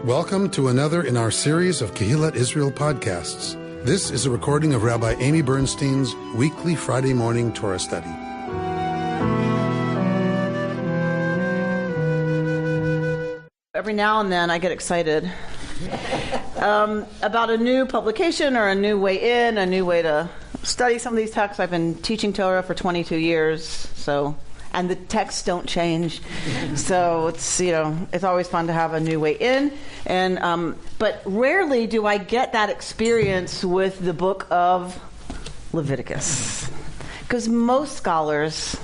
Welcome to another in our series of Kehillat Israel podcasts. This is a recording of Rabbi Amy Bernstein's weekly Friday morning Torah study. Every now and then I get excited about a new publication or a new way in, a new way to study some of these texts. I've been teaching Torah for 22 years, and the texts don't change. So it's always fun to have a new way in. But rarely do I get that experience with the book of Leviticus, because most scholars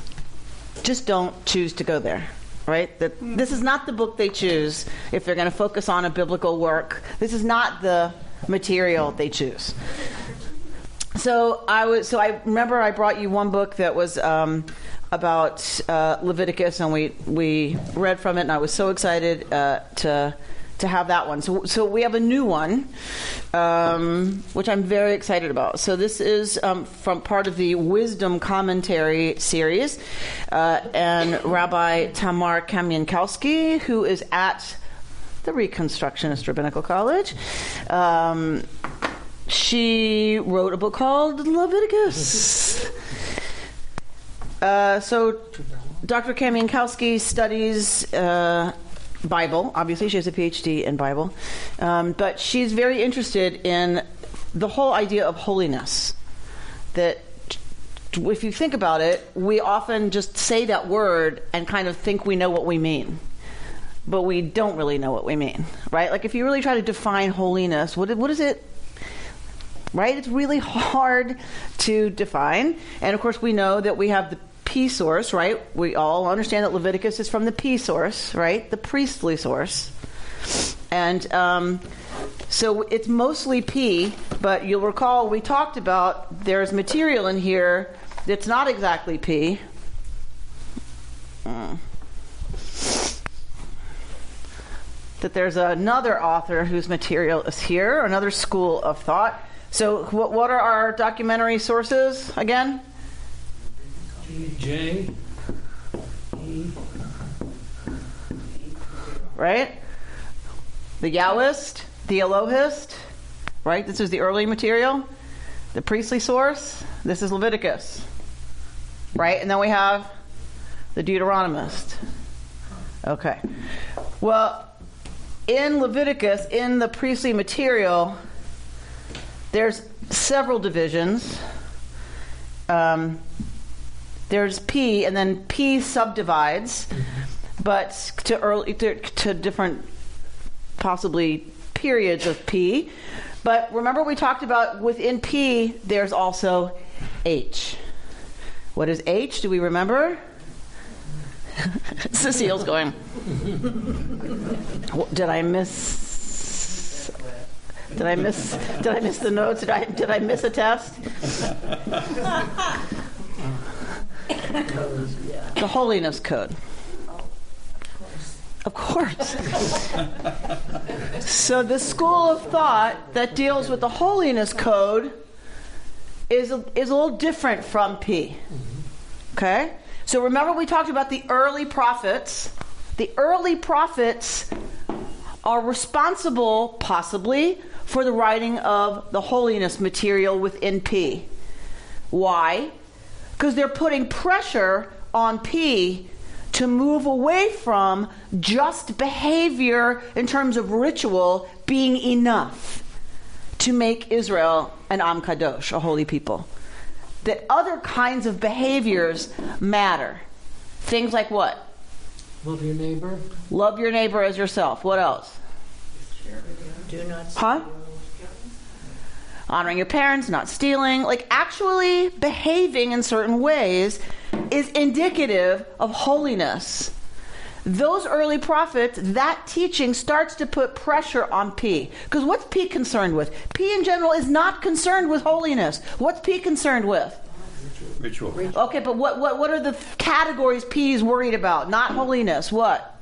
just don't choose to go there. Right? This is not the book they choose if they're going to focus on a biblical work. This is not the material they choose. So I remember I brought you one book that was about Leviticus, and we read from it, and I was so excited to have that one. So we have a new one, which I'm very excited about. So this is from part of the Wisdom Commentary series, and Rabbi Tamar Kamienkowski, who is at the Reconstructionist Rabbinical College. She wrote a book called Leviticus. So Dr. Kamienkowski studies Bible. Obviously, she has a PhD in Bible. But she's very interested in the whole idea of holiness. That if you think about it, we often just say that word and kind of think we know what we mean. But we don't really know what we mean, right? Like if you really try to define holiness, what is it? Right? It's really hard to define. And of course, we know that we have the P source, right? We all understand that Leviticus is from the P source, right? The priestly source. And so it's mostly P, but you'll recall we talked about there's material in here that's not exactly P. That there's another author whose material is here, another school of thought. So what are our documentary sources again? J. E. Right? The Yahwist, the Elohist, right? This is the early material. The priestly source, this is Leviticus. Right? And then we have the Deuteronomist. Okay. Well, in Leviticus, in the priestly material, there's several divisions. There's P, and then P subdivides, but to different, possibly periods of P. But remember, we talked about within P, there's also H. What is H? Do we remember? Cecile's going. Did I miss the notes? Did I miss a test? The Holiness Code. Of course. So the school of thought that deals with the Holiness Code is a little different from P. Okay? So remember we talked about the early prophets. The early prophets are responsible, possibly, for the writing of the holiness material within P. Why? Because they're putting pressure on P to move away from just behavior in terms of ritual being enough to make Israel an Am Kadosh, a holy people. That other kinds of behaviors matter. Things like what? Love your neighbor. Love your neighbor as yourself. What else? Do not steal. Huh? Honoring your parents, not stealing. Like actually behaving in certain ways is indicative of holiness. Those early prophets, that teaching starts to put pressure on P. Because what's P concerned with? P in general is not concerned with holiness. What's P concerned with? Ritual. Okay, but what are the categories P is worried about? Not holiness. What?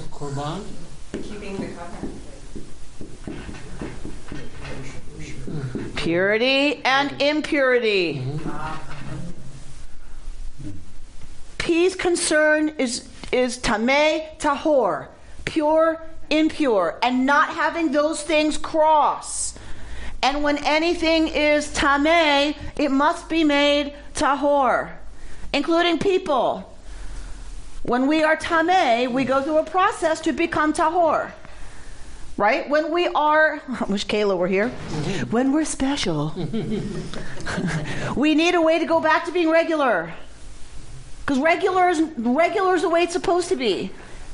Korban. Keeping the covenant. Purity and impurity. P's concern is tameh tahor. pure, impure, and not having those things cross. And when anything is tameh, it must be made tahor, including people. When we are tameh, we go through a process to become tahor. Right? When we are, I wish Kayla were here. When we're special, we need a way to go back to being regular. Because regular is the way it's supposed to be.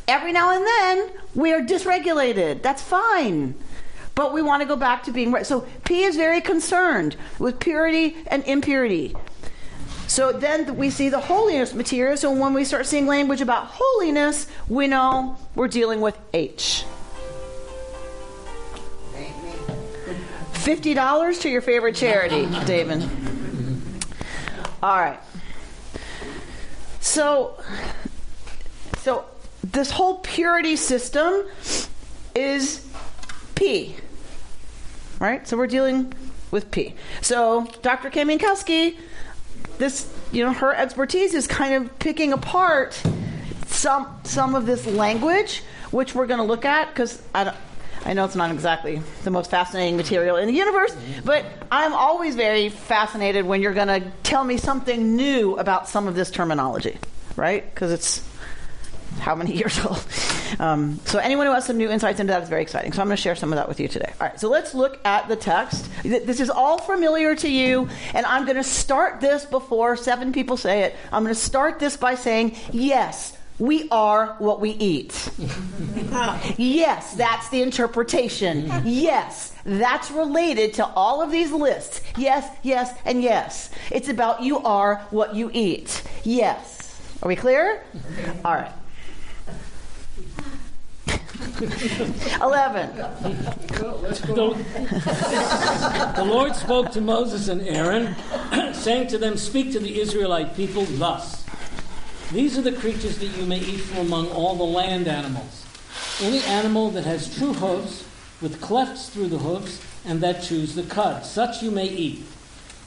Every now and then, we are dysregulated. That's fine. But we want to go back to being regular. So P is very concerned with purity and impurity. So then we see the holiness material. So when we start seeing language about holiness, we know we're dealing with H. $50 to your favorite charity, David. All right. So this whole purity system is P. Right? So we're dealing with P. So Dr. Kaminkowski, her expertise is kind of picking apart some of this language, which we're going to look at, because I know it's not exactly the most fascinating material in the universe, but I'm always very fascinated when you're going to tell me something new about some of this terminology, right? Because it's how many years old? So anyone who has some new insights into that is very exciting. So I'm going to share some of that with you today. All right, so let's look at the text. This is all familiar to you, and I'm going to start this before 7 people say it. I'm going to start this by saying, yes, we are what we eat. Yes, that's the interpretation. Yes, that's related to all of these lists. Yes, yes, and yes. It's about you are what you eat. Yes. Are we clear? All right. 11. The Lord spoke to Moses and Aaron, saying to them, "Speak to the Israelite people thus. These are the creatures that you may eat from among all the land animals. Any animal that has true hooves, with clefts through the hooves, and that chews the cud, such you may eat.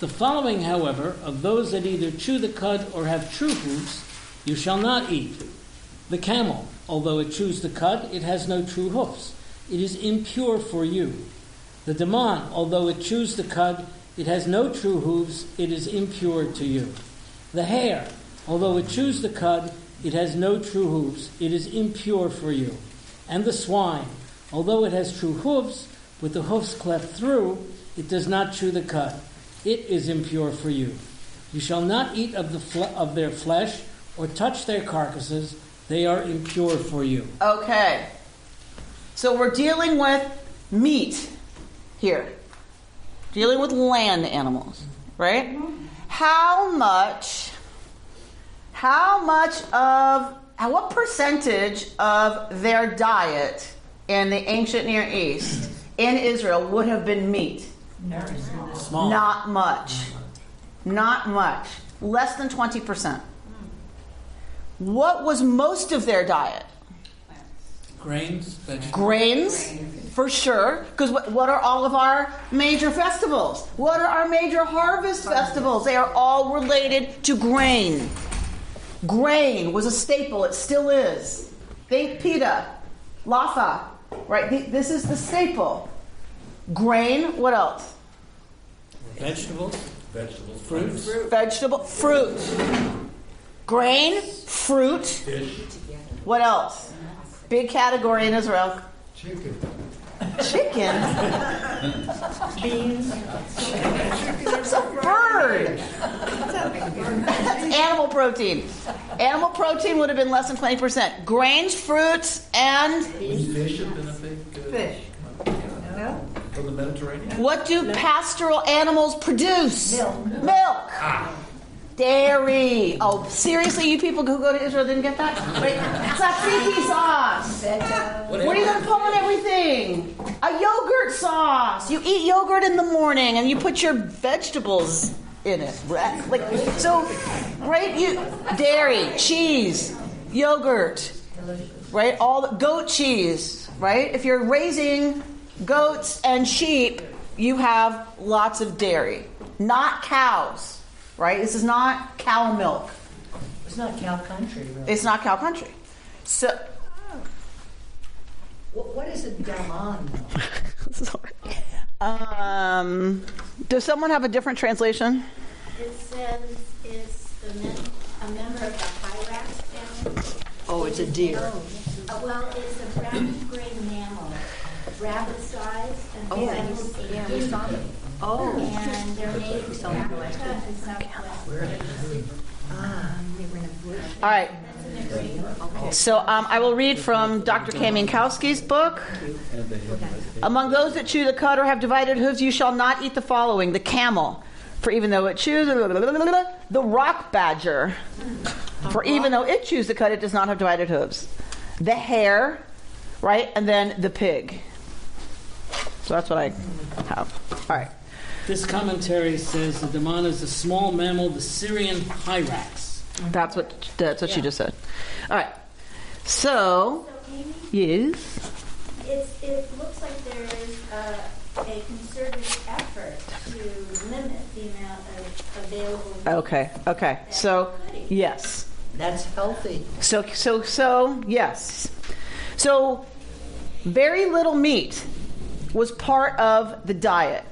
The following, however, of those that either chew the cud or have true hooves, you shall not eat. The camel, although it chews the cud, it has no true hoofs. It is impure for you. The daman, although it chews the cud, it has no true hooves. It is impure to you. The hare, although it chews the cud, it has no true hooves. It is impure for you. And the swine, although it has true hooves, with the hoofs cleft through, it does not chew the cud. It is impure for you. You shall not eat of their flesh or touch their carcasses. They are impure for you." Okay. So we're dealing with meat here. Dealing with land animals, right? What percentage of their diet in the ancient Near East, in Israel, would have been meat? Small. Not much. Not much. Less than 20%. What was most of their diet? Grains, vegetables. Grains, for sure. Because what are all of our major festivals? What are our major harvest festivals? They are all related to grain. Grain was a staple. It still is. Think pita, lafa, right? This is the staple. Grain, what else? Vegetables. Fruits. Fruit. Grain, fruit. Fish. What else? Big category in Israel. Chicken. Beans. It's a bird. That's animal protein. Animal protein would have been less than 20%. Grains, fruits, and Fish have been a big Fish. from the Mediterranean. what do pastoral animals produce? Milk. Dairy. Oh, seriously, you people who go to Israel didn't get that? Wait, tzatziki sauce. Where are you going to pull in everything? A yogurt sauce. You eat yogurt in the morning and you put your vegetables in it. Like, so, right? Dairy, cheese, yogurt, right? All the goat cheese, right? If you're raising goats and sheep, you have lots of dairy. Not cows. Right? This is not cow milk. It's not cow country, really. It's not cow country. So What is a daman, though? Sorry. Does someone have a different translation? It says it's a member of the hyrax family. Oh, it's a deer. Well, it's a brownish-gray mammal, rabbit size, and resembles a guinea pig. Oh. And they're native to Africa and Southwest Asia. All right. So I will read from Dr. Kamienkowski's book. Among those that chew the cud or have divided hooves, you shall not eat the following: the camel, for even though it chews, the rock badger, for even though it chews the cud, it does not have divided hooves, the hare, right, and then the pig. So that's what I have. All right. This commentary says the daman is a small mammal, the Syrian hyrax. That's what she just said. All right. So Amy, yes. it looks like there's a concerted effort to limit the amount of available meat. Okay. So yes. That's healthy. So yes. So very little meat was part of the diet.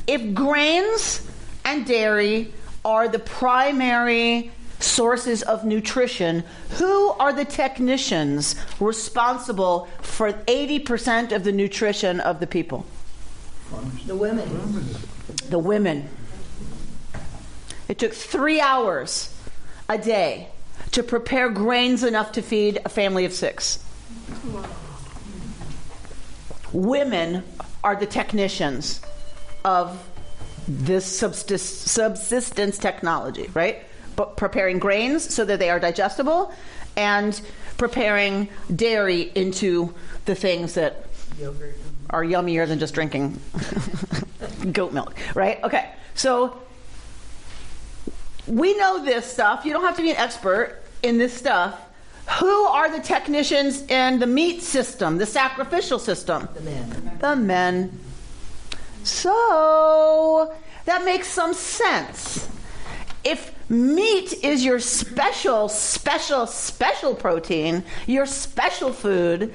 If grains and dairy are the primary sources of nutrition, who are the technicians responsible for 80% of the nutrition of the people? The women. The women. It took 3 hours a day to prepare grains enough to feed a family of 6. Women are the technicians of this subsistence technology, right? But preparing grains so that they are digestible, and preparing dairy into the things that Yogurt. are yummier than just drinking goat milk, right? Okay, so we know this stuff. You don't have to be an expert in this stuff. Who are the technicians in the meat system, the sacrificial system? The men. The men. So that makes some sense. If meat is your special protein, your special food,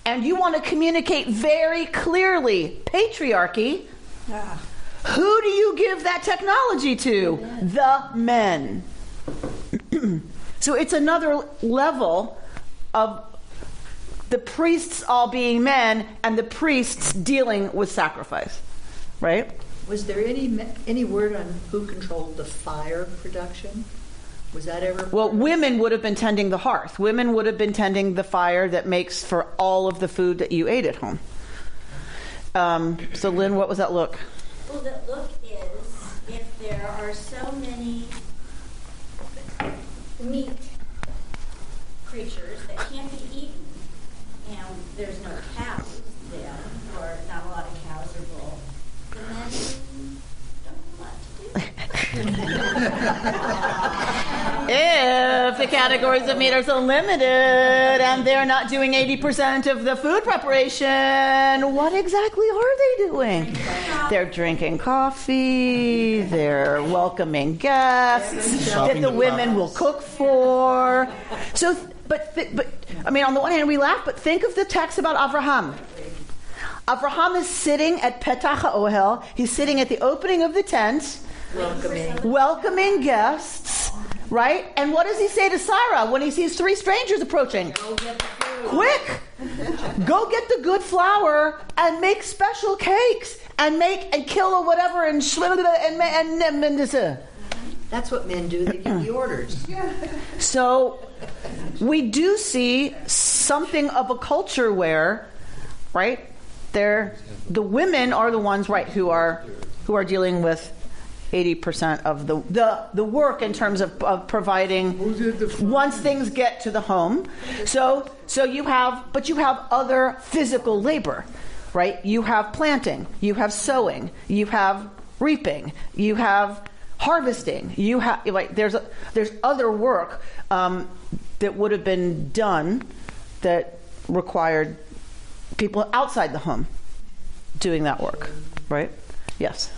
and you want to communicate very clearly patriarchy, who do you give that technology to? The men. So it's another level of the priests all being men and the priests dealing with sacrifice, right? Was there any word on who controlled the fire production? Was that ever? Well, women would have been tending the hearth. Women would have been tending the fire that makes for all of the food that you ate at home. So, Lynn, what was that look? Well, the look is if there are so many meat creatures that can't be eaten, and there's no cows there, or not a lot of cows or bulls, the men don't know what to do. If the categories of meat are so limited and they're not doing 80% of the food preparation, what exactly are they doing? They're drinking coffee, they're welcoming guests that the women will cook for. So, but I mean, on the one hand we laugh, but think of the text about Avraham. Avraham is sitting at Petach HaOhel. He's sitting at the opening of the tent, welcoming guests, right? And what does he say to Sarah when he sees 3 strangers approaching? Quick! Go get the good flour and make special cakes and kill or whatever and That's what men do. They give the orders. So we do see something of a culture where, right, the women are the ones, right, who are dealing with 80% of the work in terms of providing once things get to the home. So you have other physical labor, right? You have planting, you have sowing, you have reaping, you have harvesting. You have there's other work that would have been done that required people outside the home doing that work, right? Yes.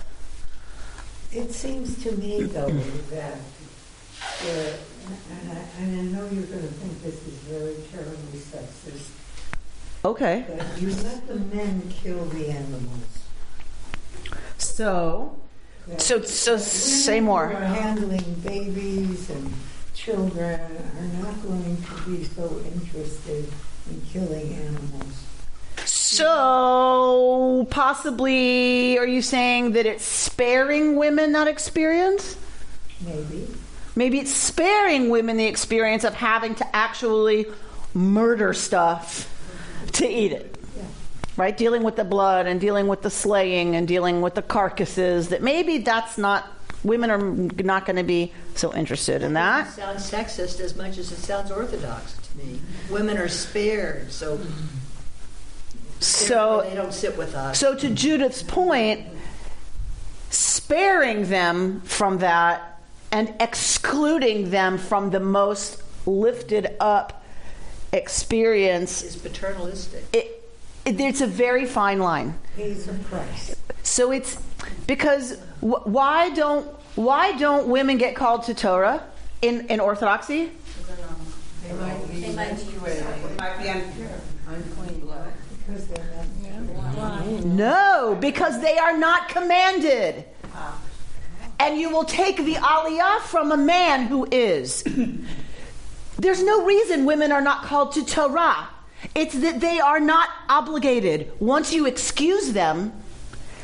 It seems to me, though, that, and I know you're going to think this is very terribly sexist, Okay. But you let the men kill the animals. So say more. Women who are handling babies and children are not going to be so interested in killing animals. So possibly, are you saying that it's sparing women that experience? Maybe. Maybe it's sparing women the experience of having to actually murder stuff to eat it. Yeah. Right? Dealing with the blood and dealing with the slaying and dealing with the carcasses. That maybe that's not, women are not going to be so interested in that. It sounds sexist as much as it sounds orthodox to me. Women are spared, so they don't sit with us. So to Judith's point, sparing them from that and excluding them from the most lifted up experience is paternalistic. It's a very fine line. Pays a price. So it's because why don't women get called to Torah in Orthodoxy? They might be unpure. unclean. Because they're not. No, because they are not commanded. And you will take the aliyah from a man who is. There's no reason women are not called to Torah. It's that they are not obligated. Once you excuse them,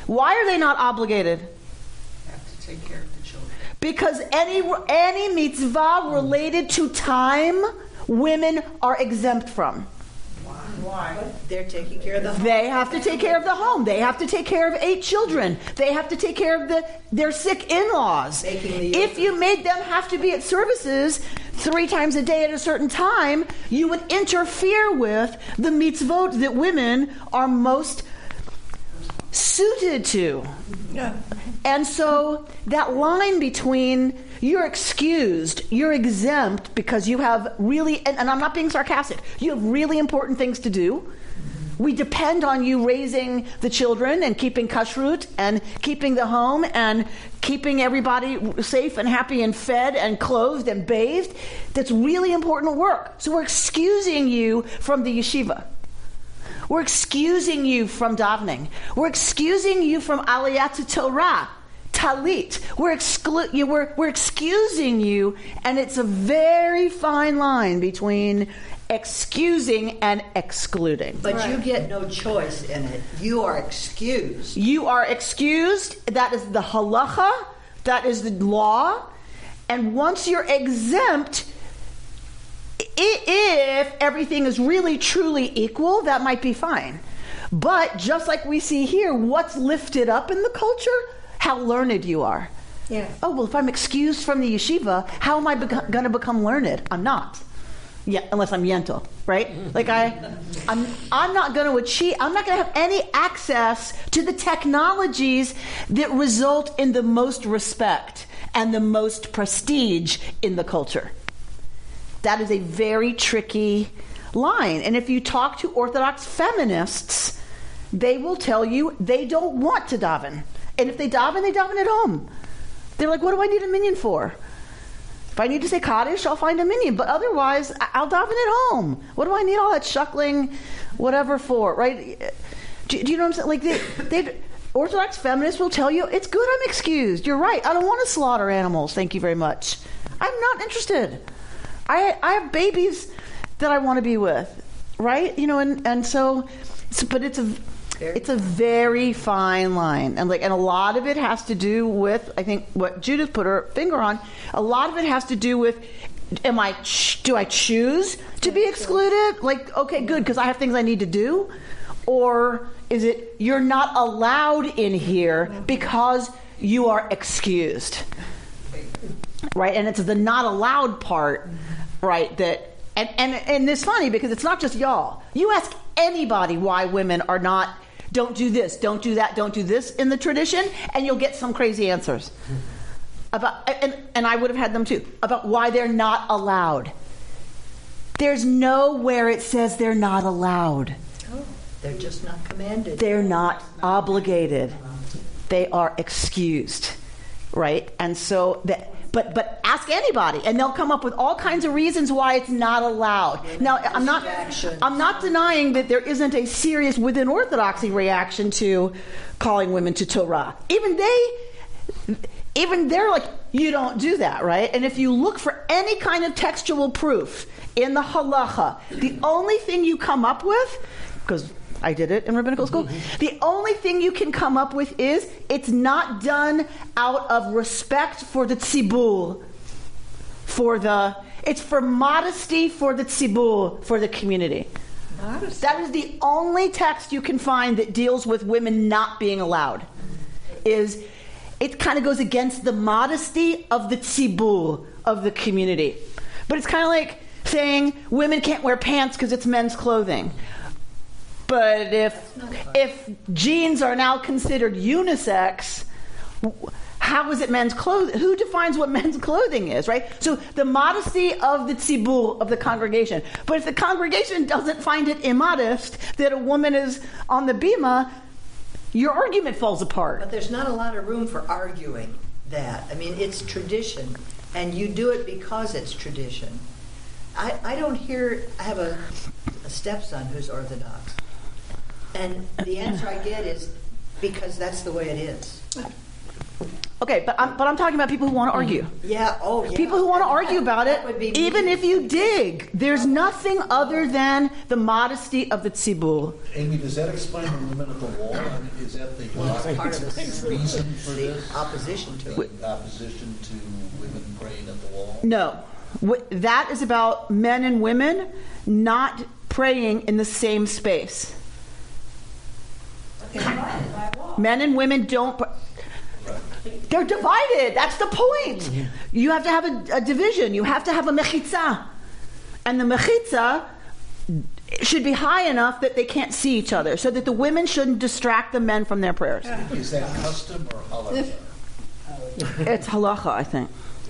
why are they not obligated? Have to take care of the children. Because any mitzvah related to time, women are exempt from. Why? They're taking care of the home. They have to take care of the home. They have to take care of 8 children. They have to take care of their sick in-laws. If you made them have to be at services 3 times a day at a certain time, you would interfere with the mitzvot that women are most suited to. Yeah. And so that line between you're excused, you're exempt because you have really, and I'm not being sarcastic, you have really important things to do. We depend on you raising the children and keeping kashrut and keeping the home and keeping everybody safe and happy and fed and clothed and bathed. That's really important work. So we're excusing you from the yeshiva. We're excusing you from davening. We're excusing you from aliyah to Torah, talit. We're excusing you, and it's a very fine line between excusing and excluding. But you get no choice in it. You are excused. You are excused. That is the halacha. That is the law. And once you're exempt, if everything is really truly equal, that might be fine. But just like we see here, what's lifted up in the culture? How learned you are. Yeah. Oh, well, if I'm excused from the yeshiva, how am I going to become learned? I'm not. Yeah, unless I'm yento, right? Like I'm not going to achieve. I'm not going to have any access to the technologies that result in the most respect and the most prestige in the culture. That is a very tricky line. And if you talk to Orthodox feminists, they will tell you they don't want to daven. And if they daven at home. They're like, what do I need a minyan for? If I need to say Kaddish, I'll find a minyan. But otherwise, I'll daven at home. What do I need all that shuckling, whatever for, right? Do you know what I'm saying? Like, Orthodox feminists will tell you, it's good I'm excused. You're right. I don't want to slaughter animals. Thank you very much. I'm not interested. I have babies that I want to be with, right? You know, and so, but it's a very fine line, and a lot of it has to do with, I think, what Judith put her finger on. A lot of it has to do with, do I choose to be excluded? Like, okay, good, because I have things I need to do, or is it you're not allowed in here because you are excused, right? And it's the not allowed part, right? That and it's funny because it's not just y'all. You ask anybody why women are not. Don't do this, don't do that, don't do this in the tradition, and you'll get some crazy answers about, and I would have had them too, about why they're not allowed. There's nowhere it says they're not allowed. Oh, they're just not commanded. They're not obligated. They are excused, right? And so But ask anybody, and they'll come up with all kinds of reasons why it's not allowed. Now, I'm not denying that there isn't a serious within Orthodoxy reaction to calling women to Torah. Even they're like, you don't do that, right? And if you look for any kind of textual proof in the halacha, the only thing you come up with, because I did it in rabbinical school, the only thing you can come up with is it's not done out of respect for the tzibur, it's for modesty for the tzibur, for the community. Modesty. That is the only text you can find that deals with women not being allowed. It kind of goes against the modesty of the tzibur, of the community. But it's kind of like saying women can't wear pants because it's men's clothing. But if jeans are now considered unisex, how is it men's clothing? Who defines what men's clothing is, right? So the modesty of the tzibur, of the congregation. But if the congregation doesn't find it immodest that a woman is on the bima, your argument falls apart. But there's not a lot of room for arguing that. I mean, it's tradition, and you do it because it's tradition. I have a stepson who's Orthodox. And the answer I get is because that's the way it is. Okay, but I'm talking about people who want to argue. Yeah, People who want to argue about it, even if you dig, there's nothing other than the modesty of the tzibur. Amy, does that explain the women at the wall? I mean, is that the part of the reason for this? Opposition to it. Opposition to women praying at the wall? No. That is about men and women not praying in the same space. Men and women don't. They're divided. That's the point. You have to have a division. You have to have a mechitza. And the mechitza should be high enough that they can't see each other, so that the women shouldn't distract the men from their prayers. Is that custom or halacha? It's halacha, I think.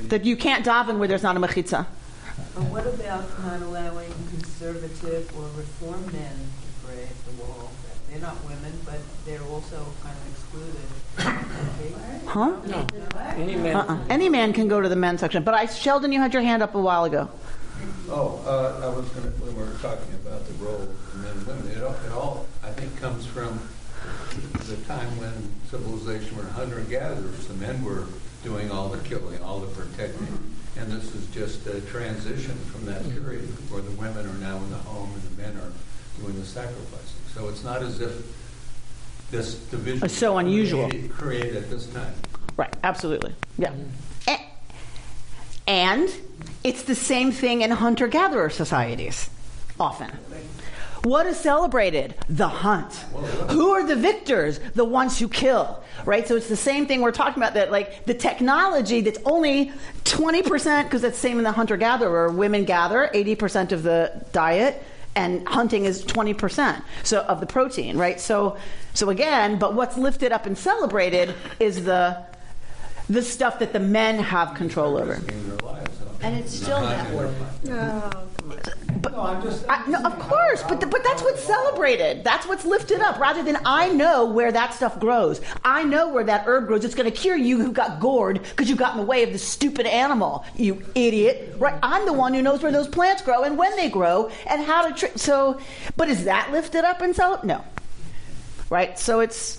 That you can't daven where there's not a mechitza. But what about not allowing conservative or reform men to pray at the wall? They're not women, but they're also kind of excluded. Huh? No. Any man. Any man can go to the men's section. But Sheldon, you had your hand up a while ago. I was going to, when we were talking about the role of men and women, it all, I think, comes from the time when civilization were hunter-gatherers. The men were doing all the killing, all the protecting. And this is just a transition from that period where the women are now in the home and the men are doing the sacrificing. So it's not as if this division is so unusual created at this time. Right, absolutely. Yeah. And it's the same thing in hunter-gatherer societies, often. What is celebrated? The hunt. Who are the victors? The ones who kill, right? So it's the same thing we're talking about, that like the technology that's only 20%, because that's the same in the hunter-gatherer. Women gather 80% of the diet, and hunting is 20% of the protein, right? So again, but what's lifted up and celebrated is the stuff that the men have control over. And it's still that way. No, of course, but that's what's celebrated. That's what's lifted up, rather than I know where that stuff grows. I know where that herb grows. It's going to cure you who got gored because you got in the way of the stupid animal, you idiot. Right? I'm the one who knows where those plants grow and when they grow and how to but is that lifted up and celebrated? No. Right? So it's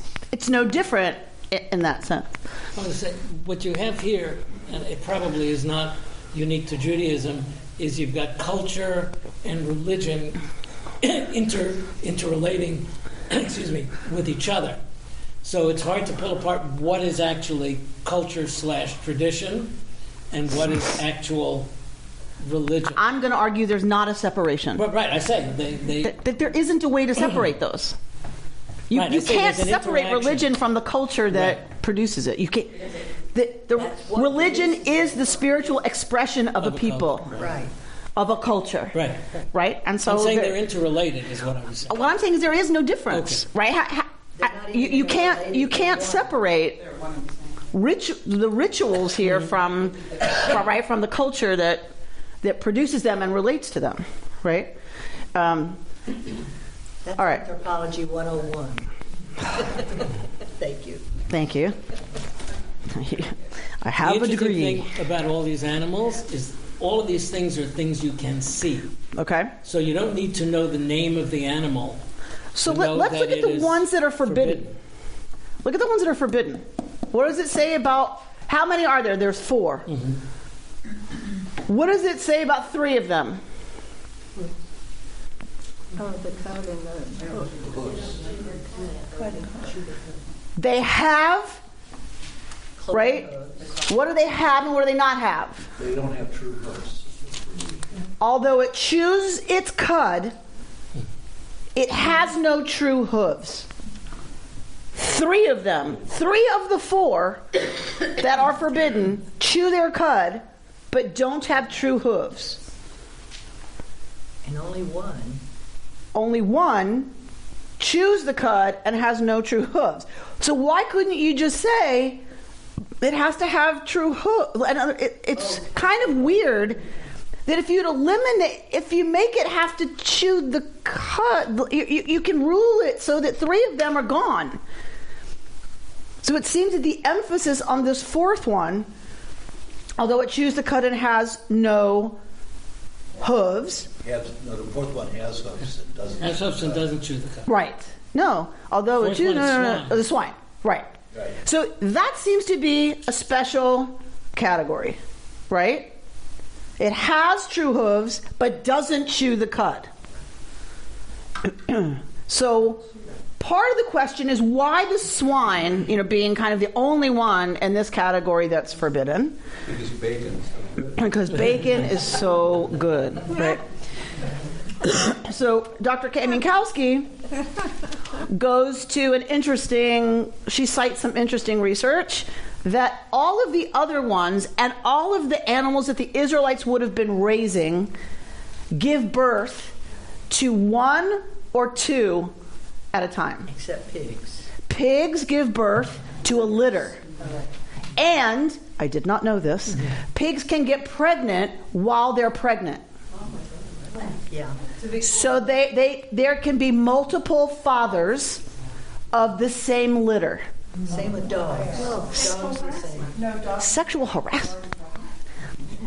no different in that sense. I want to say, what you have here, and it probably is not unique to Judaism, is you've got culture and religion interrelating with each other. So it's hard to pull apart what is actually culture/tradition and what is actual religion. I'm going to argue there's not a separation. But right, I say that there isn't a way to separate those. You can't separate religion from the culture that produces it. You can't. The religion is the spiritual expression of a people, right? Of a culture, right? And so I'm saying they're interrelated, is what I'm saying. What I'm saying is there is no difference, right? You can't separate the rituals here from the culture that produces them and relates to them, right? That's all right. Anthropology 101. Thank you. Thank you. I have a degree. The interesting thing about all these animals is all of these things are things you can see. Okay. So you don't need to know the name of the animal. So let's look at the ones that are forbidden. Look at the ones that are forbidden. What does it say about, how many are there? There's 4. Mm-hmm. What does it say about 3 of them? Oh, the code and the They have, right? What do they have and what do they not have? They don't have true hooves. Although it chews its cud, it has no true hooves. 3 of them, 3 of the 4 that are forbidden, chew their cud, but don't have true hooves. And only one chews the cud and has no true hooves. So why couldn't you just say it has to have true hooves? It's kind of weird that if you'd eliminate, if you make it have to chew the cud, you can rule it so that 3 of them are gone. So it seems that the emphasis on this 4th one, although it chews the cud and has no hooves. The 4th one has hooves and doesn't. Has hooves and doesn't chew the cud. Right. No. Although it chews the swine. Right. So that seems to be a special category, right? It has true hooves, but doesn't chew the cud. So part of the question is why the swine, being kind of the only one in this category that's forbidden. Because bacon is so good. Because bacon is so good, right? So Dr. Kaminkowski goes to she cites some interesting research that all of the other ones and all of the animals that the Israelites would have been raising give birth to 1 or 2 at a time. except pigs. Pigs give birth to a litter. And, I did not know this, pigs can get pregnant while they're pregnant. Yeah. So there can be multiple fathers of the same litter. Same with dogs. Dogs the same. Sexual harassment.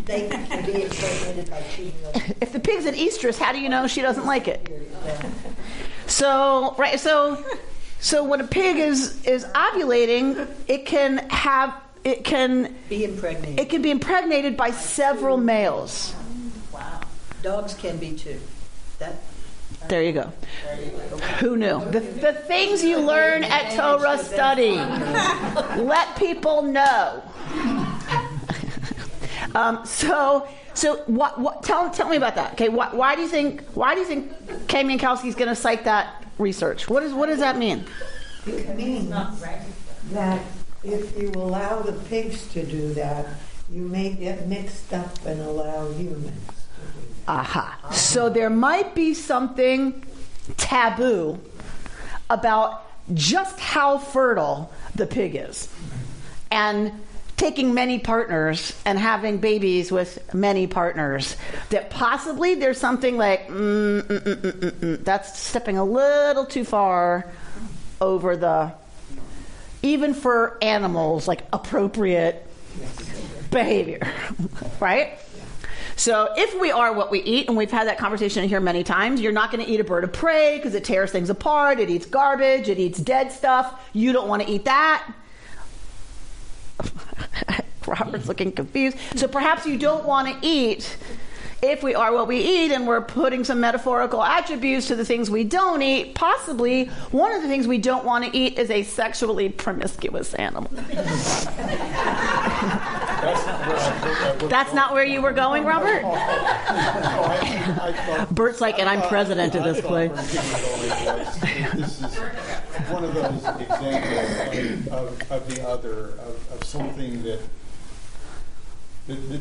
They can be impregnated by cheating on. If the pig's an estrus, how do you know she doesn't like it? So when a pig is ovulating, it can Be impregnated. It can be impregnated by several males. Wow. Dogs can be too. There you go. Who knew? The things you learn at Torah study. Let people know. Tell me about that. Okay, why do you think Kaminkowski's going to cite that research? What does that mean? It means that if you allow the pigs to do that, you may get mixed up and allow humans to do that. Aha. So there might be something taboo about just how fertile the pig is. And taking many partners and having babies with many partners, that possibly there's something like, that's stepping a little too far over the, even for animals, like appropriate behavior, right? So if we are what we eat, and we've had that conversation in here many times, you're not going to eat a bird of prey because it tears things apart, it eats garbage, it eats dead stuff. You don't want to eat that. Robert's looking confused. So perhaps you don't want to eat, if we are what we eat and we're putting some metaphorical attributes to the things we don't eat, possibly one of the things we don't want to eat is a sexually promiscuous animal. That's not where you were going, Robert? Bert's like, and I'm president of this place. This is one of those examples of the other, of something that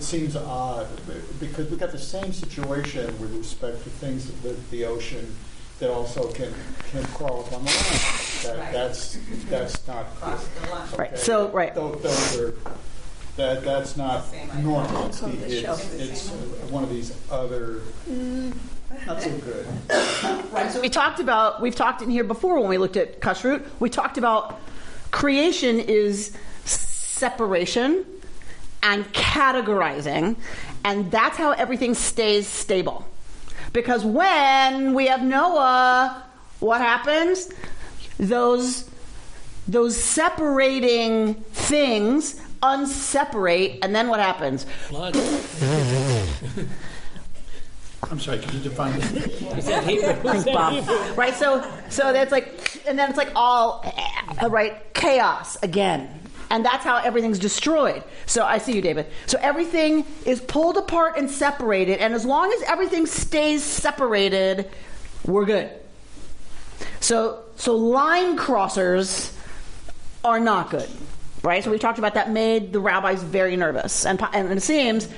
seems odd, because we've got the same situation with respect to things that live in the ocean that also can crawl up on the land. That's not okay. Right. So right. Those are that's not normal. It's one of these other not so good. Right. So we've talked in here before when we looked at Kashrut. We talked about creation is separation, and categorizing, and that's how everything stays stable. Because when we have Noah, what happens? Those separating things unseparate, and then what happens? Blood. I'm sorry, could you define it? Thanks, Bob. Right, so that's like, and then it's like all, right, chaos again. And that's how everything's destroyed. So I see you, David. So everything is pulled apart and separated, and as long as everything stays separated, we're good. So line crossers are not good, right? So we talked about that made the rabbis very nervous. And it seems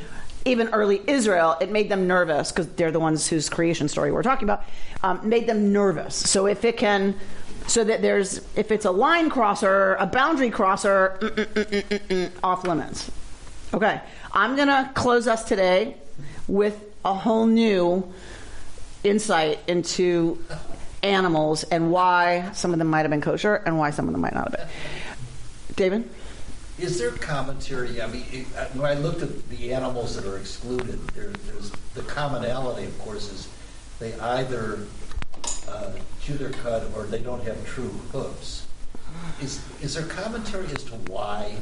even early Israel, it made them nervous because they're the ones whose creation story we're talking about, made them nervous. So if it can... So that if it's a line crosser, a boundary crosser, off limits. Okay, I'm going to close us today with a whole new insight into animals and why some of them might have been kosher and why some of them might not have been. David? Is there commentary? I mean, when I looked at the animals that are excluded, there's the commonality, of course, is they either chew their cud or they don't have true hooves. Is there commentary as to why?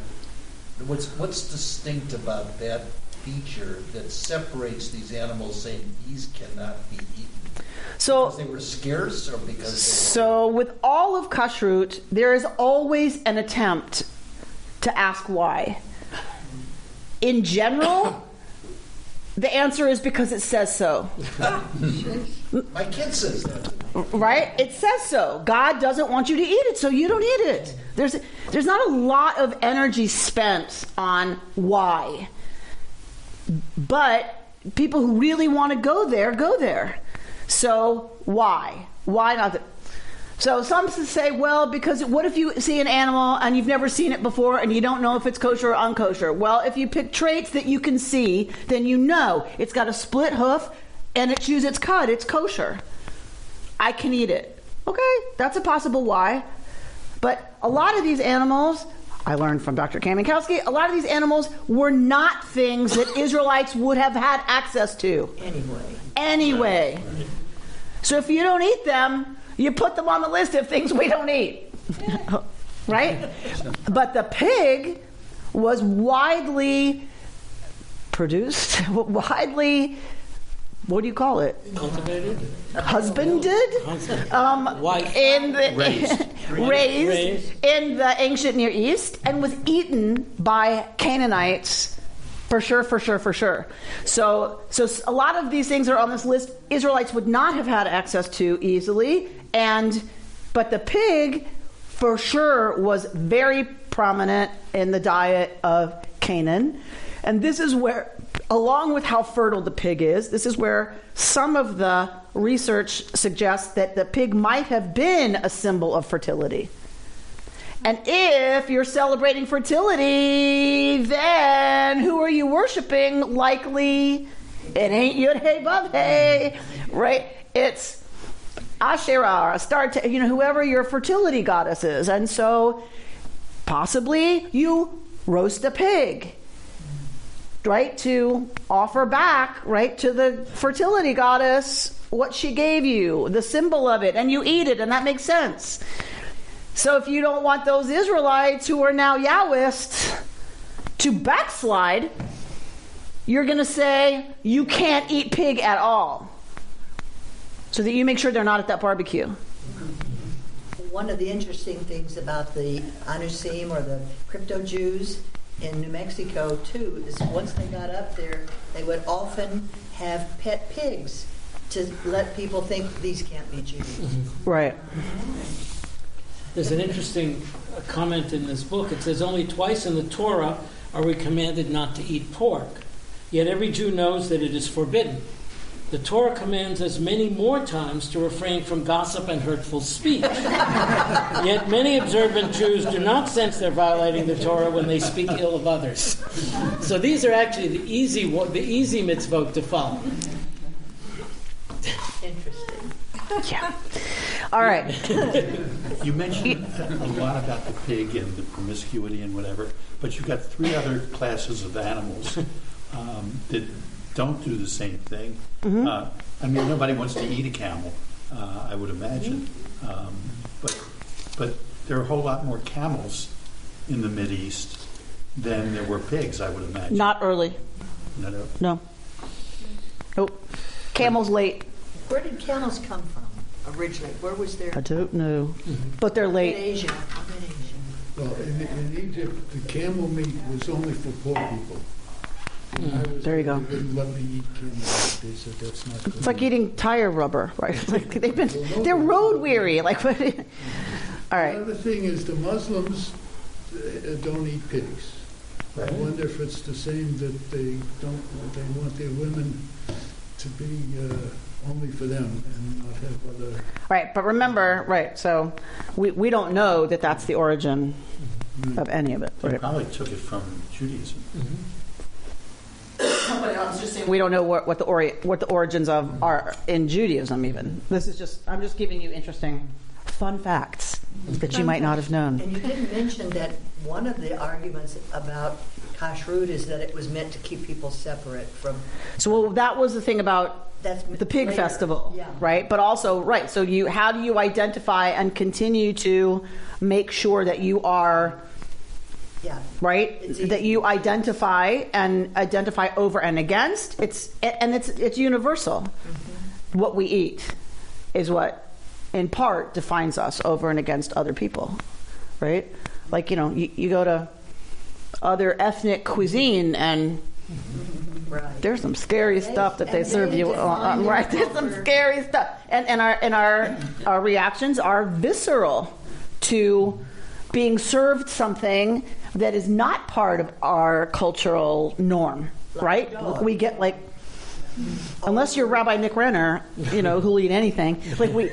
What's distinct about that feature that separates these animals, saying these cannot be eaten? So, because they were scarce, or because so with all of Kashrut, there is always an attempt to ask why. In general, the answer is because it says so. My kid says that. Right? It says so. God doesn't want you to eat it, so you don't eat it. There's not a lot of energy spent on why. But people who really want to go there, go there. So why? Why not? So some say, well, because what if you see an animal and you've never seen it before and you don't know if it's kosher or unkosher? Well, if you pick traits that you can see, then you know it's got a split hoof and it chews its cud. It's kosher. I can eat it. Okay, that's a possible why. But a lot of these animals, I learned from Dr. Kaminkowski, a lot of these animals were not things that Israelites would have had access to. Anyway. So if you don't eat them, you put them on the list of things we don't eat. Right? But the pig was widely produced, widely, what do you call it? Cultivated? Husbanded? Raised in the ancient Near East and was eaten by Canaanites for sure. So a lot of these things are on this list Israelites would not have had access to easily, but the pig for sure was very prominent in the diet of Canaan. And this is where, along with how fertile the pig is, this is where some of the research suggests that the pig might have been a symbol of fertility. And if you're celebrating fertility, then who are you worshiping? Likely, it ain't Yud Hey Vav Hey, right? It's Asherah, Astarte, whoever your fertility goddess is. And so possibly you roast a pig, right, to offer back, right, to the fertility goddess what she gave you, the symbol of it, and you eat it, and that makes sense. So if you don't want those Israelites who are now Yahwists to backslide, you're going to say you can't eat pig at all, so that you make sure they're not at that barbecue. One of the interesting things about the Anusim, or the crypto Jews in New Mexico too, is once they got up there, they would often have pet pigs to let people think these can't be Jews. Right. There's an interesting comment in this book. It says, only twice in the Torah are we commanded not to eat pork. Yet every Jew knows that it is forbidden. The Torah commands us many more times to refrain from gossip and hurtful speech. Yet many observant Jews do not sense they're violating the Torah when they speak ill of others. So these are actually the easy mitzvot to follow. Interesting. Yeah. All right. You mentioned a lot about the pig and the promiscuity and whatever, but you've got 3 other classes of animals that don't do the same thing. Mm-hmm. I mean, nobody wants to eat a camel, I would imagine. But there are a whole lot more camels in the Mideast than there were pigs, I would imagine. Not early. No. Nope. Camels late. Where did camels come from originally? Where was their? I don't know. But they're late. Asia. Well, in Egypt, the camel meat was only for poor people. There you go. They wouldn't let me eat camel meat. They said that's not good. It's like eating tire rubber, right? Like they're road weary. Like what? All right. The other thing is the Muslims don't eat pigs. I wonder if it's the same that they want their women to be only for them and not have other. Right, but remember, right? So we don't know that that's the origin of any of it. They Right? probably took it from Judaism. We don't know what the origins of are in Judaism. Even this is just I'm just giving you interesting, fun facts that you might not have known. And you didn't mention that one of the arguments about Kashrut is that it was meant to keep people separate from. So that was the thing about the pig later. festival, Yeah. right? But also, right. So how do you identify and continue to make sure that you are. Yeah. Right? That you identify over and against. It's universal. Mm-hmm. What we eat is what, in part, defines us over and against other people. Right? Like, you go to other ethnic cuisine and there's some scary stuff that they serve you on. Right? There's some scary stuff. And our reactions are visceral to being served something that is not part of our cultural norm, right? We get unless you're Rabbi Nick Renner, who'll eat anything. Right? We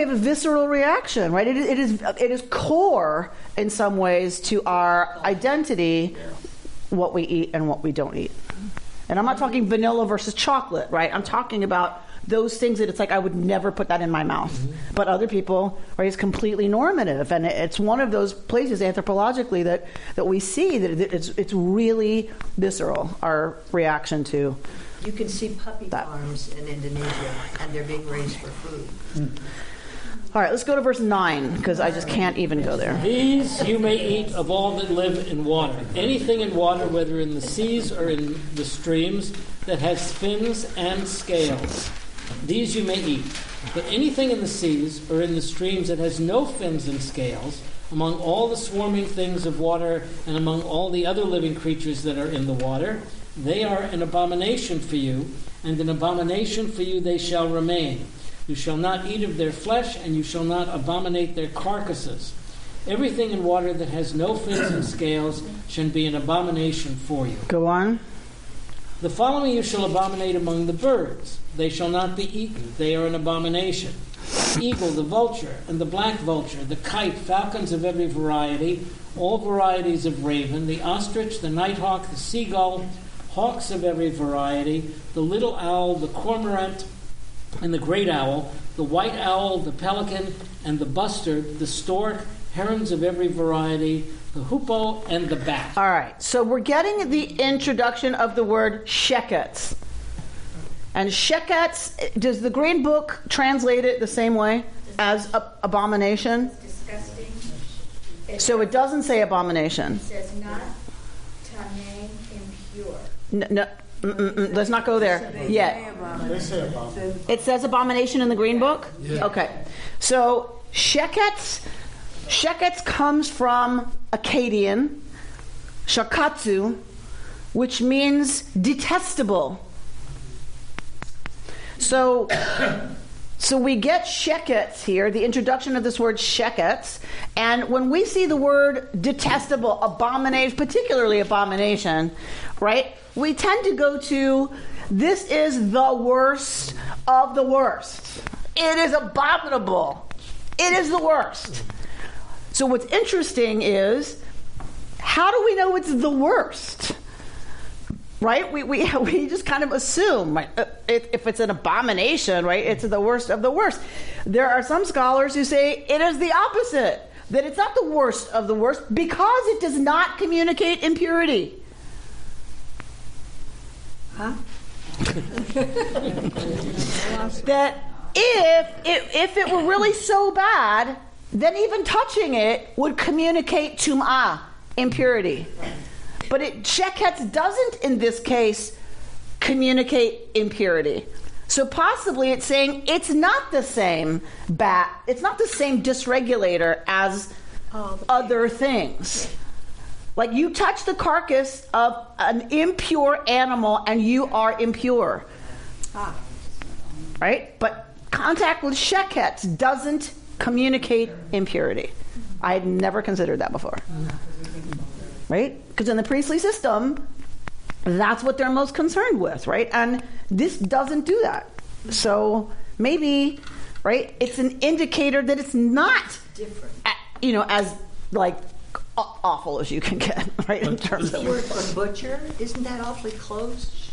have a visceral reaction, right? It is core in some ways to our identity, what we eat and what we don't eat. And I'm not talking vanilla versus chocolate, right? I'm talking about those things that it's like I would never put that in my mouth. Mm-hmm. But other people, right, it's completely normative. And it's one of those places anthropologically that we see that it's really visceral, our reaction to. You can see puppy farms in Indonesia, and they're being raised for food. All right, let's go to verse 9, because I just can't even go there. These you may eat of all that live in water. Anything in water, whether in the seas or in the streams, that has fins and scales. These you may eat. But anything in the seas or in the streams that has no fins and scales, among all the swarming things of water and among all the other living creatures that are in the water, they are an abomination for you, and an abomination for you they shall remain. You shall not eat of their flesh, and you shall not abominate their carcasses. Everything in water that has no fins and scales shall be an abomination for you. Go on. The following you shall abominate among the birds. They shall not be eaten. They are an abomination. The eagle, the vulture, and the black vulture, the kite, falcons of every variety, all varieties of raven, the ostrich, the nighthawk, the seagull, hawks of every variety, the little owl, the cormorant, and the great owl, the white owl, the pelican, and the bustard, the stork, herons of every variety, the hoopoe, and the bat. All right, so we're getting the introduction of the word shekets. And shekets, does the Green Book translate it the same way as abomination? Disgusting. So it doesn't say abomination. It says not tameh, impure. No, let's not go there yet. They say abomination. It says abomination in the Green Book? Yeah. Okay. So shekets comes from Akkadian, shakatsu, which means detestable. So we get shekets here, the introduction of this word shekets, and when we see the word detestable, abomination, particularly abomination, right, we tend to go to, this is the worst of the worst. It is abominable. It is the worst. So what's interesting is, how do we know it's the worst? right? We just kind of assume, right? If it's an abomination, right, it's the worst of the worst. There are some scholars who say it is the opposite, that it's not the worst of the worst because it does not communicate impurity. Huh? That if it were really so bad, then even touching it would communicate tum'ah, impurity. But sheketz doesn't, in this case, communicate impurity. So possibly it's saying it's not the same it's not the same dysregulator as other things. Like you touch the carcass of an impure animal and you are impure. Right? But contact with sheketz doesn't communicate impurity. I had never considered that before. Right? Because in the priestly system, that's what they're most concerned with, right? And this doesn't do that. So maybe, right, it's an indicator that it's not different, as like awful as you can get, right? In terms of the word for butcher, isn't that awfully close?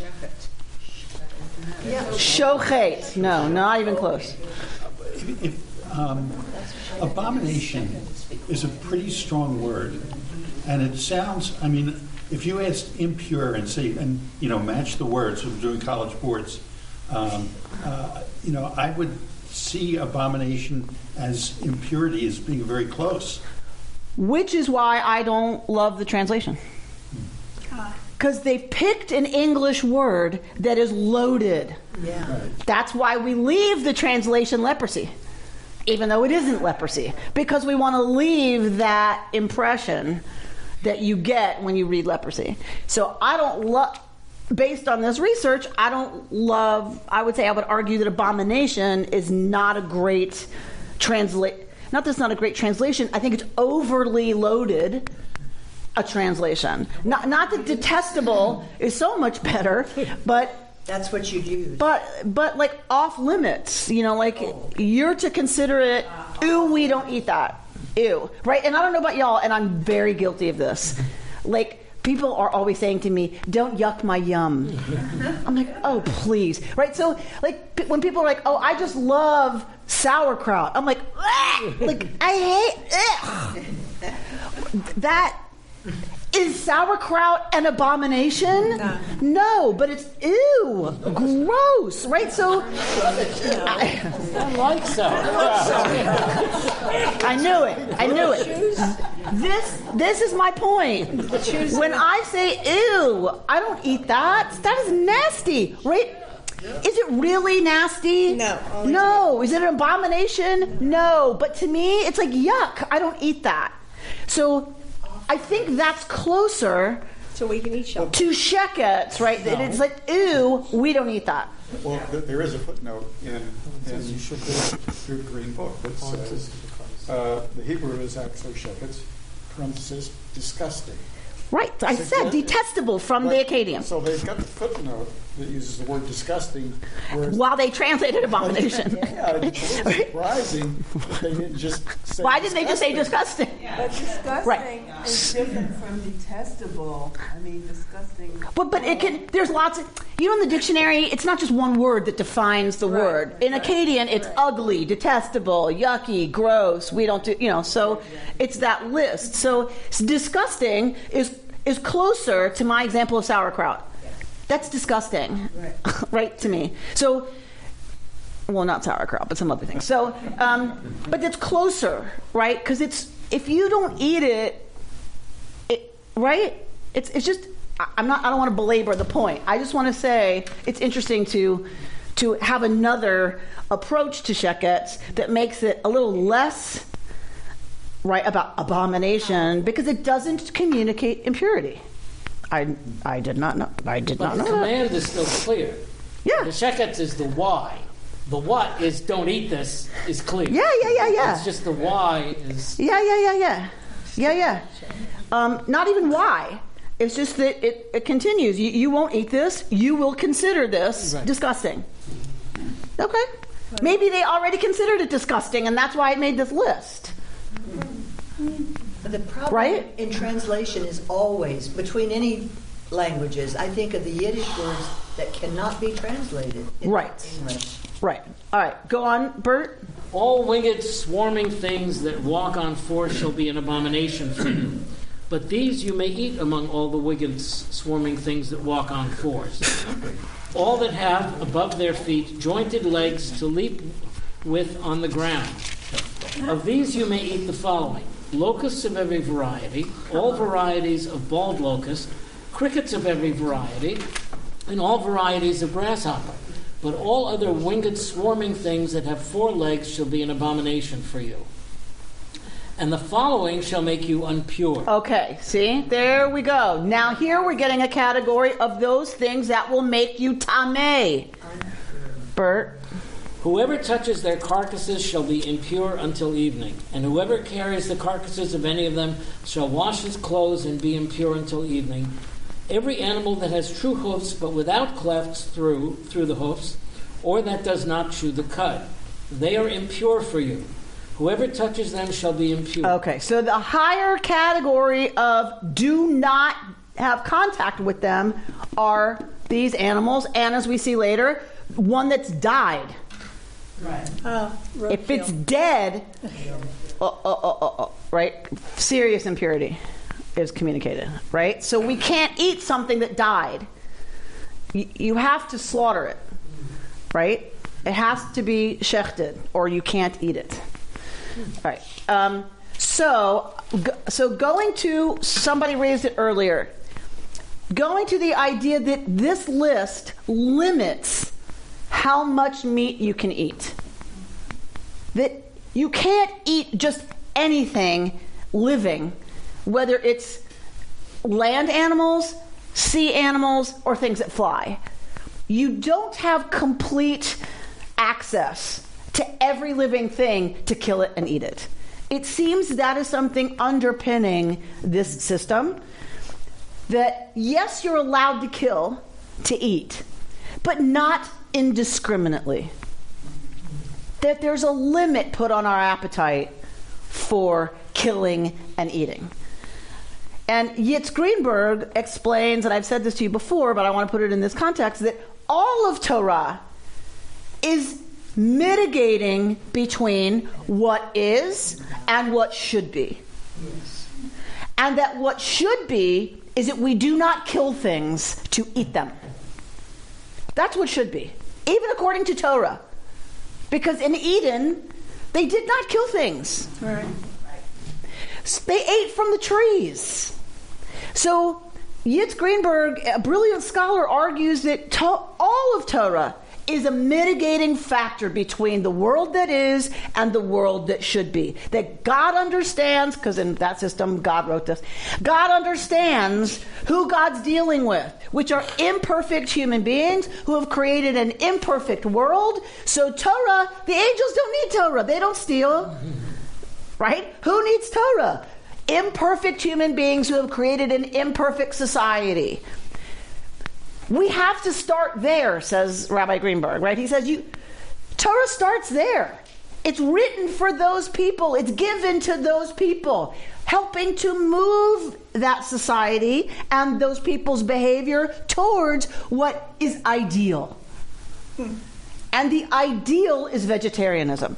Yeah. Shochet. No, not even close. Abomination is a pretty strong word, and it sounds. I mean, if you ask impure and say, match the words. We're doing college boards. I would see abomination as impurity as being very close. Which is why I don't love the translation. Because they've picked an English word that is loaded. Yeah. Right. That's why we leave the translation leprosy, even though it isn't leprosy. Because we want to leave that impression that you get when you read leprosy. So I don't love, based on this research, I would argue that abomination is not a great not that it's not a great translation, I think it's overly loaded a translation. Not that detestable is so much better, but that's what you'd use. But like off limits, you're to consider it, ew, we don't eat that. Ew. Right? And I don't know about y'all, and I'm very guilty of this. Like, people are always saying to me, don't yuck my yum. I'm like, oh, please. Right? So, like, when people are like, oh, I just love sauerkraut. I'm like, ah! Like, I hate, that. Is sauerkraut an abomination? No, but it's ew, gross, right? So I like sauerkraut. I knew it. This is my point. When I say ew, I don't eat that. That is nasty, right? Is it really nasty? No. No. Is it an abomination? No. But to me, it's like yuck. I don't eat that. So I think that's closer so we can eat to sheketz, right? No. It's like, ew, we don't eat that. Well, there is a footnote in your green book that says the Hebrew is actually sheketz, parenthesis, disgusting. Right, I said detestable from the Akkadian. So they've got the footnote that uses the word disgusting. While they translated abomination. Yeah, it's surprising that they didn't just say Why didn't they just say disgusting? But disgusting is different from detestable. I mean, disgusting. But it can. There's lots of. In the dictionary, it's not just one word that defines the word. In Akkadian, it's ugly, detestable, yucky, gross. We don't do. So it's that list. So disgusting is closer to my example of sauerkraut. That's disgusting, right to me. So, well, not sauerkraut, but some other things. So, but it's closer, right? Because if you don't eat it, right? It's just I don't want to belabor the point. I just want to say it's interesting to have another approach to sheketz that makes it a little less right about abomination because it doesn't communicate impurity. I did not know. I did not know. The command is still clear. Yeah. The sheketz is the why. The what is don't eat this is clear. Yeah. It's just the why is. Yeah. Not even why. It's just that it continues. You won't eat this. You will consider this disgusting. Okay. Maybe they already considered it disgusting, and that's why it made this list. The problem in translation is always, between any languages, I think of the Yiddish words that cannot be translated into English. Right. All right. Go on, Bert. All winged swarming things that walk on four shall be an abomination for you. But these you may eat among all the winged swarming things that walk on fours. All that have above their feet jointed legs to leap with on the ground. Of these you may eat the following: locusts of every variety, all varieties of bald locust, crickets of every variety, and all varieties of grasshopper. But all other winged swarming things that have 4 legs shall be an abomination for you. And the following shall make you impure. Okay, see? There we go. Now here we're getting a category of those things that will make you tameh. Bert? Whoever touches their carcasses shall be impure until evening, and whoever carries the carcasses of any of them shall wash his clothes and be impure until evening. Every animal that has true hoofs but without clefts through the hoofs, or that does not chew the cud, they are impure for you. Whoever touches them shall be impure. Okay, so the higher category of do not have contact with them are these animals, and as we see later, one that's died. Right. If it's dead, right, serious impurity is communicated, right? So we can't eat something that died. You have to slaughter it, right? It has to be shechted, or you can't eat it. All right. So going to, somebody raised it earlier, going to the idea that this list limits how much meat you can eat. That you can't eat just anything living, whether it's land animals, sea animals, or things that fly. You don't have complete access to every living thing to kill it and eat it. It seems that is something underpinning this system, that yes, you're allowed to kill, to eat, but not indiscriminately. That there's a limit put on our appetite for killing and eating. And Yitz Greenberg explains, and I've said this to you before, but I want to put it in this context, that all of Torah is mitigating between what is and what should be. Yes. And that what should be is that we do not kill things to eat them. That's what should be, even according to Torah. Because in Eden, they did not kill things. Right. They ate from the trees. So Yitz Greenberg, a brilliant scholar, argues that all of Torah is a mitigating factor between the world that is and the world that should be. That God understands, because in that system, God wrote this, God understands who God's dealing with, which are imperfect human beings who have created an imperfect world. So Torah, the angels don't need Torah. They don't steal. Right? Who needs Torah? Imperfect human beings who have created an imperfect society. We have to start there, says Rabbi Greenberg, right? He says, Torah starts there. It's written for those people. It's given to those people, helping to move that society and those people's behavior towards what is ideal. And the ideal is vegetarianism.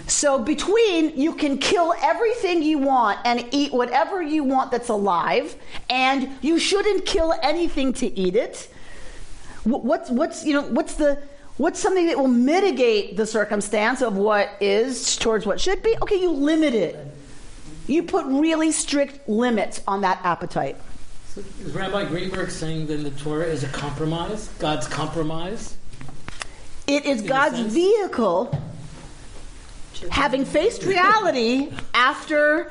So between you can kill everything you want and eat whatever you want that's alive, and you shouldn't kill anything to eat it. What's something that will mitigate the circumstance of what is towards what should be? Okay, you limit it. You put really strict limits on that appetite. So is Rabbi Greenberg saying then the Torah is a compromise? God's compromise? It is God's vehicle, having faced reality after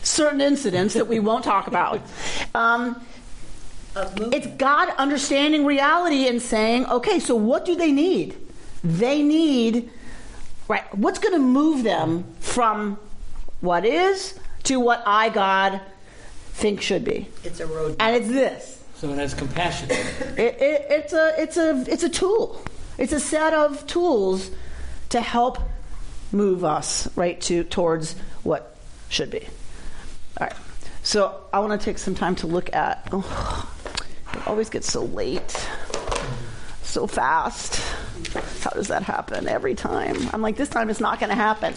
certain incidents that we won't talk about. It's God understanding reality and saying, okay, so what do they need? They need, right, what's going to move them from what is to what I, God, think should be? It's a road. And it's this. So it has compassion. It's a tool. It's a set of tools to help move us right towards what should be. All right. So I want to take some time to look at, it always gets so late, so fast. How does that happen every time? I'm like, this time it's not going to happen.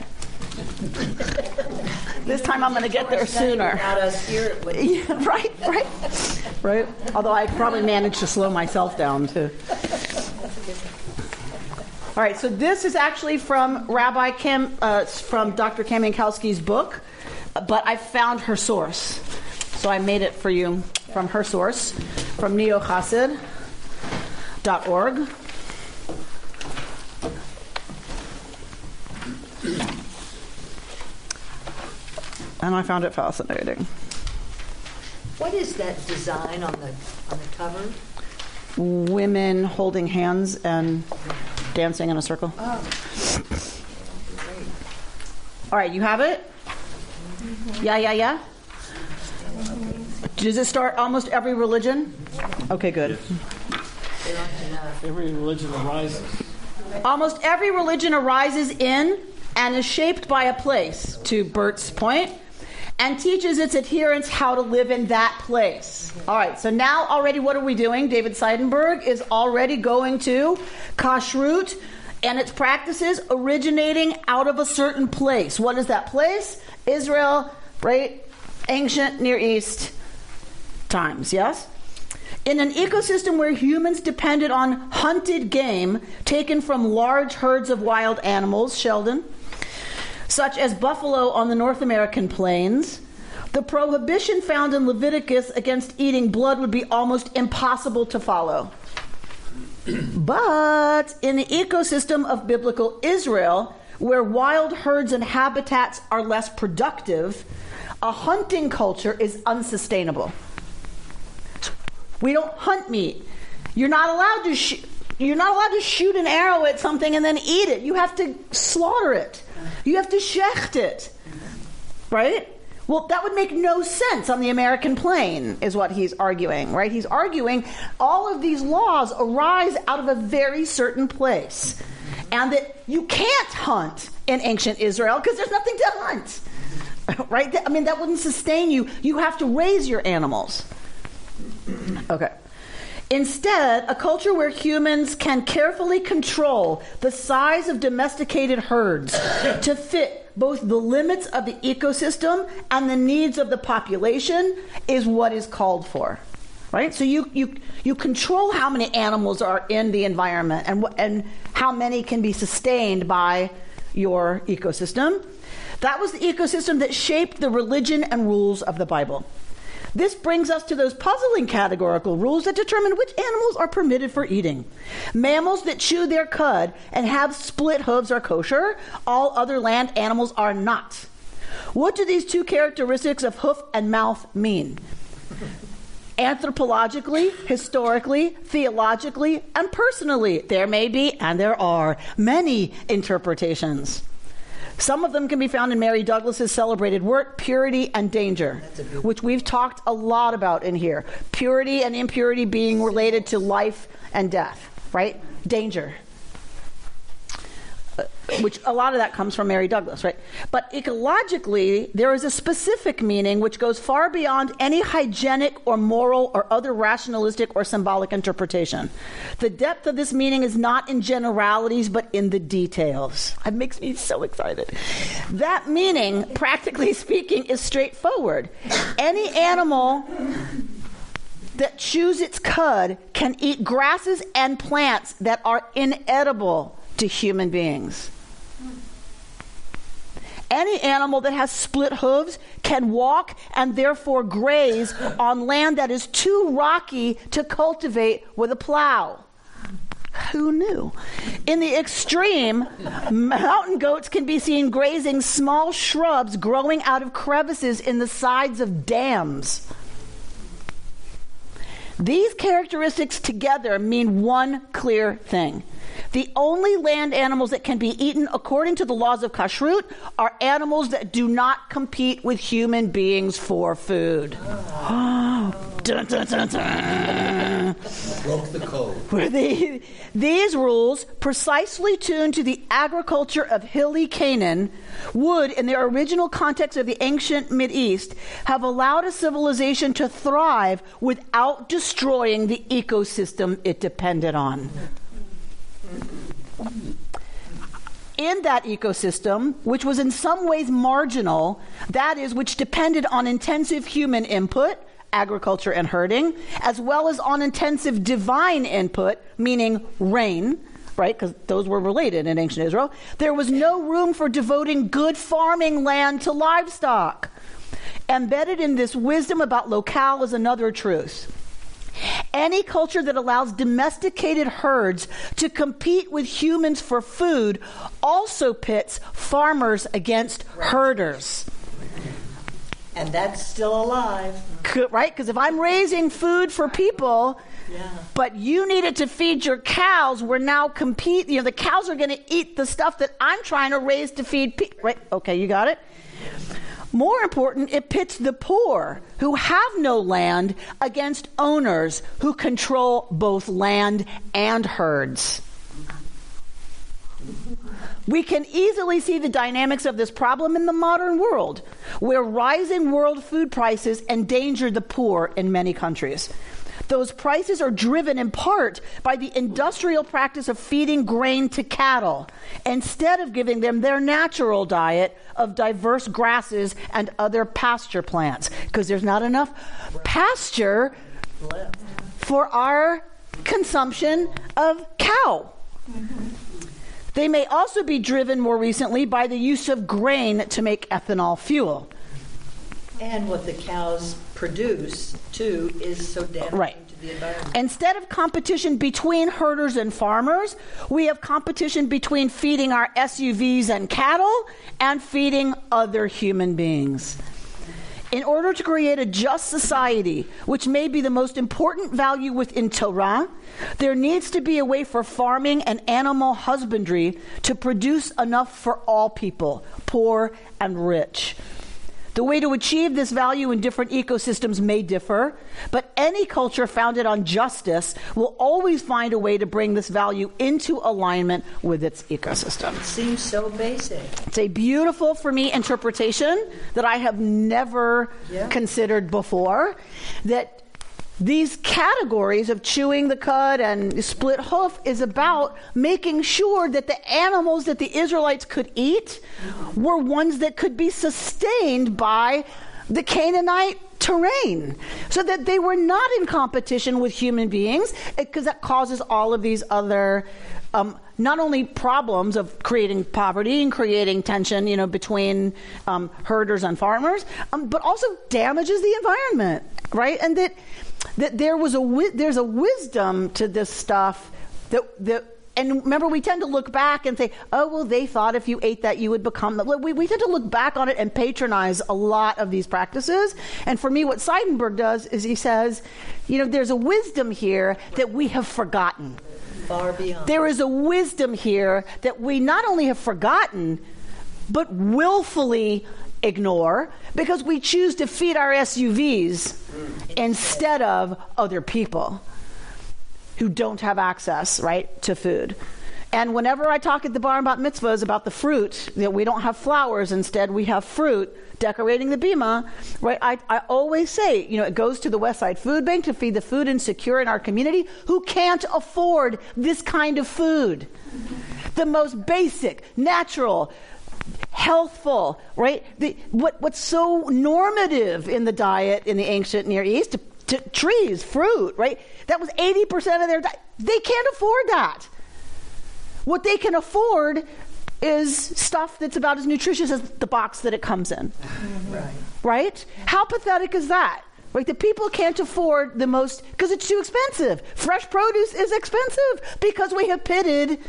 This time I'm going to get there sooner. Without us here, it would. Yeah, right. Although I probably managed to slow myself down too. All right, so this is actually from Rabbi Kim, from Dr. Kamiankowski's book, but I found her source. So I made it for you from her source, from neochassid.org. And I found it fascinating. What is that design on the cover? Women holding hands and dancing in a circle. Oh. Great. All right, you have it? Mm-hmm. Yeah. Does it start almost every religion? Okay, good. Every religion arises. Almost every religion arises in and is shaped by a place, to Bert's point, and teaches its adherents how to live in that place. All right, so now already what are we doing? David Seidenberg is already going to Kashrut and its practices originating out of a certain place. What is that place? Israel, right? Ancient Near East times, yes? In an ecosystem where humans depended on hunted game taken from large herds of wild animals, Sheldon, such as buffalo on the North American plains, the prohibition found in Leviticus against eating blood would be almost impossible to follow. But in the ecosystem of biblical Israel, where wild herds and habitats are less productive, a hunting culture is unsustainable. We don't hunt meat. You're not allowed to shoot an arrow at something and then eat it. You have to slaughter it. You have to shecht it. Right? Well, that would make no sense on the American plain, is what he's arguing, right? He's arguing all of these laws arise out of a very certain place. And that you can't hunt in ancient Israel because there's nothing to hunt. Right? I mean, that wouldn't sustain you. You have to raise your animals. Okay. Instead, a culture where humans can carefully control the size of domesticated herds to fit both the limits of the ecosystem and the needs of the population is what is called for. Right? So you control how many animals are in the environment and how many can be sustained by your ecosystem. That was the ecosystem that shaped the religion and rules of the Bible. This brings us to those puzzling categorical rules that determine which animals are permitted for eating. Mammals that chew their cud and have split hooves are kosher. All other land animals are not. What do these two characteristics of hoof and mouth mean? Anthropologically, historically, theologically, and personally, there may be, and there are, many interpretations. Some of them can be found in Mary Douglas's celebrated work, Purity and Danger, which we've talked a lot about in here. Purity and impurity being related to life and death, right? Danger. Which a lot of that comes from Mary Douglas, right? But ecologically, there is a specific meaning which goes far beyond any hygienic or moral or other rationalistic or symbolic interpretation. The depth of this meaning is not in generalities, but in the details. It makes me so excited. That meaning, practically speaking, is straightforward. Any animal that chews its cud can eat grasses and plants that are inedible to human beings. Any animal that has split hooves can walk and therefore graze on land that is too rocky to cultivate with a plow. Who knew? In the extreme, mountain goats can be seen grazing small shrubs growing out of crevices in the sides of dams. These characteristics together mean one clear thing. The only land animals that can be eaten according to the laws of Kashrut are animals that do not compete with human beings for food. Dun, dun, dun, dun. Broke the code. These rules, precisely tuned to the agriculture of hilly Canaan, would, in their original context of the ancient Mideast, have allowed a civilization to thrive without destroying the ecosystem it depended on. In that ecosystem, which was in some ways marginal, that is, which depended on intensive human input, agriculture and herding, as well as on intensive divine input, meaning rain, right? Because those were related in ancient Israel. There was no room for devoting good farming land to livestock. Embedded in this wisdom about locale is another truth. Any culture that allows domesticated herds to compete with humans for food also pits farmers against herders. And that's still alive. Right? Because if I'm raising food for people, but you need it to feed your cows, we're now competing. The cows are going to eat the stuff that I'm trying to raise to feed people. Right? Okay, you got it? More important, it pits the poor who have no land against owners who control both land and herds. We can easily see the dynamics of this problem in the modern world, where rising world food prices endanger the poor in many countries. Those prices are driven in part by the industrial practice of feeding grain to cattle, instead of giving them their natural diet of diverse grasses and other pasture plants, because there's not enough pasture for our consumption of cow. They may also be driven more recently by the use of grain to make ethanol fuel. And what the cows produce, too, is so damaging to the environment. Instead of competition between herders and farmers, we have competition between feeding our SUVs and cattle and feeding other human beings. In order to create a just society, which may be the most important value within Torah, there needs to be a way for farming and animal husbandry to produce enough for all people, poor and rich. The way to achieve this value in different ecosystems may differ, but any culture founded on justice will always find a way to bring this value into alignment with its ecosystem. It seems so basic. It's a beautiful, for me, interpretation that I have never considered before, that these categories of chewing the cud and split hoof is about making sure that the animals that the Israelites could eat were ones that could be sustained by the Canaanite terrain, so that they were not in competition with human beings, because that causes all of these other not only problems of creating poverty and creating tension, between herders and farmers, but also damages the environment, right? And that there's a wisdom to this stuff that and remember, we tend to look back and say, oh, well, they thought if you ate that you would become... We tend to look back on it and patronize a lot of these practices. And for me, what Seidenberg does is he says, there's a wisdom here that we have forgotten. Far beyond. There is a wisdom here that we not only have forgotten, but willfully ignore, because we choose to feed our SUVs instead of other people who don't have access, right, to food. And whenever I talk at the bar about mitzvahs, about the fruit, that we don't have flowers, instead we have fruit decorating the bima, right, I always say, it goes to the West Side Food Bank to feed the food insecure in our community who can't afford this kind of food. The most basic, natural, healthful, right? What's so normative in the diet in the ancient Near East, to trees, fruit, right? That was 80% of their diet. They can't afford that. What they can afford is stuff that's about as nutritious as the box that it comes in. Right? How pathetic is that? Right? The people can't afford the most, because it's too expensive. Fresh produce is expensive because we have pitted,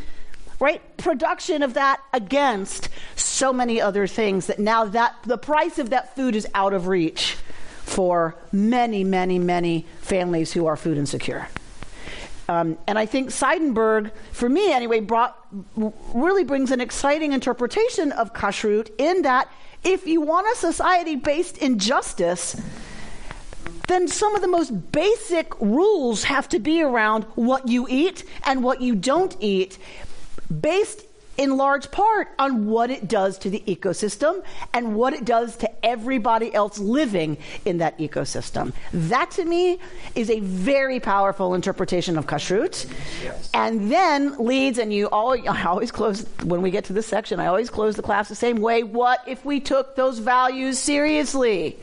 right, production of that against so many other things that now that the price of that food is out of reach for many, many, many families who are food insecure. And I think Seidenberg, for me anyway, really brings an exciting interpretation of Kashrut, in that if you want a society based in justice, then some of the most basic rules have to be around what you eat and what you don't eat, based in large part on what it does to the ecosystem and what it does to everybody else living in that ecosystem. That, to me, is a very powerful interpretation of Kashrut. Yes. And then leads, and I always close, when we get to this section, I always close the class the same way. What if we took those values seriously?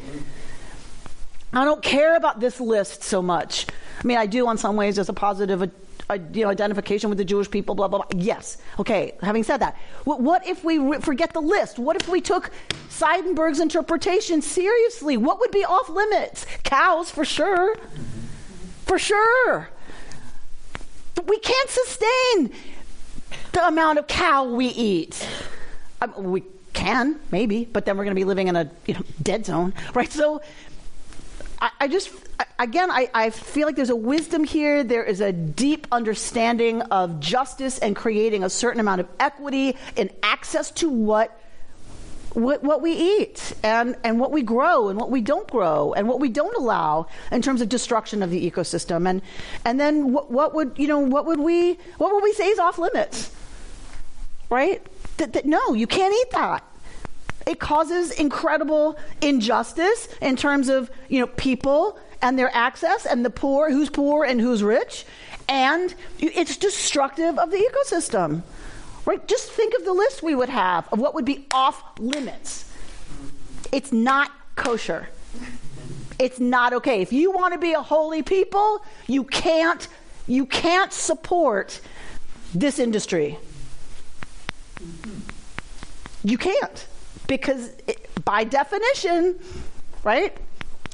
I don't care about this list so much. I mean, I do in some ways as a positive identification with the Jewish people, blah, blah, blah. Yes. Okay, having said that, what if we forget the list? What if we took Seidenberg's interpretation seriously? What would be off limits? Cows, for sure. For sure. We can't sustain the amount of cow we eat. We can, maybe, but then we're going to be living in a dead zone, right? So I feel like there's a wisdom here. There is a deep understanding of justice and creating a certain amount of equity and access to what we eat and what we grow and what we don't grow and what we don't allow in terms of destruction of the ecosystem. And then what would we say is off limits, right? That no, you can't eat that. It causes incredible injustice in terms of, people and their access and the poor, who's poor and who's rich. And it's destructive of the ecosystem, right? Just think of the list we would have of what would be off limits. It's not kosher. It's not okay. If you want to be a holy people, you can't support this industry. You can't. Because by definition, right,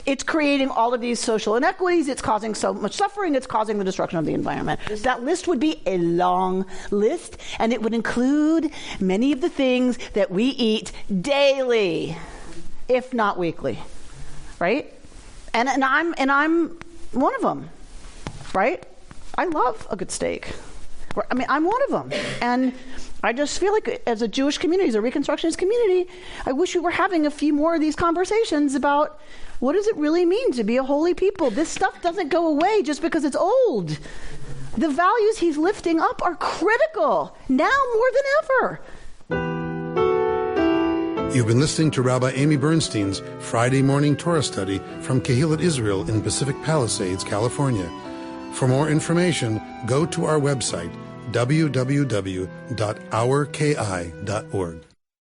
it's creating all of these social inequities, it's causing so much suffering, it's causing the destruction of the environment. That list would be a long list, and it would include many of the things that we eat daily, if not weekly, right? And I'm one of them, right? I love a good steak. I mean, I'm one of them. And I just feel like as a Jewish community, as a Reconstructionist community, I wish we were having a few more of these conversations about what does it really mean to be a holy people? This stuff doesn't go away just because it's old. The values he's lifting up are critical, now more than ever. You've been listening to Rabbi Amy Bernstein's Friday morning Torah study from Kehillat Israel in Pacific Palisades, California. For more information, go to our website, www.ourki.org.